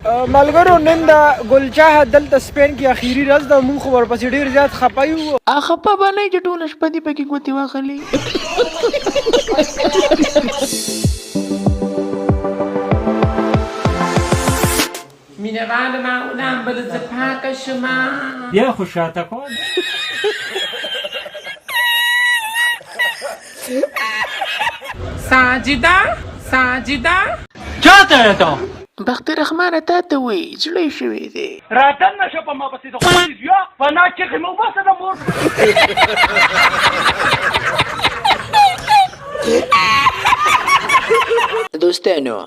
ملګرو نن د ګلچاه دلته سپین کې اخیری ورځ ده، مونږ خو ورپسې ډېر زیات خفه یو. خفه به نه یې چې ټوله شپه دې پکې ګوتې واخلې. مینه‌وال معمولا بله زه پاکه شمه بیا خو شاته کن. ساجده چاته ته بخت رحمانه تا ته وایي زړه یې شوی دی. راتن نشه په ما پسې د خپلې زویا فنا چغې مې وباسه د مور. دوستانو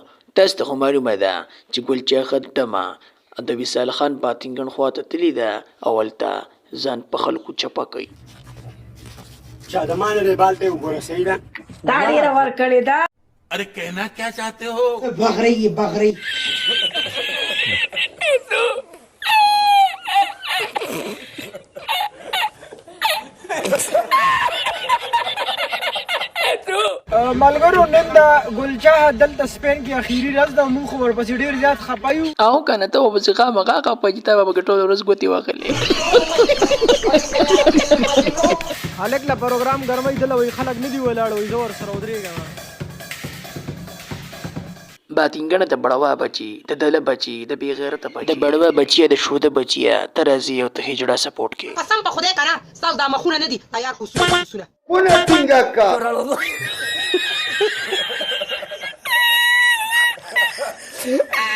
تاسو ته خو معلومه ده چې ګلچاه خټمه د وصال خان باتینګن خواته تللې ده او هلته ځان په خلکو چپه کوي. شادمان रे बाल पे ऊपर सही ना दाढ़ी रवर करे दा अरे कहना क्या चाहते हो? बगरई ملګرو نن د ګلچاه دلته سپین کې اخیری ورځ ده، مونږ خو ورپسې ډېر زیات خفه یو. او کنه ته به چې خامخا خفه چې تا به ټوله ورځ ګوتې واخلې. هلک له پروګرام ګرمۍ دله وایي خلک نه دي ولاړ، وایي زه ورسره ودرېږم. باتینګنه د بړوا بچي د دله بچي د بې غیرته بچي د بړوا بچي د شوده بچیه ته راځي او ته هجړه سپورټ کې. قسم په خدای کنه ستاسو دا مخونه نه دي تیار خصوصونه una tinga ka Ah!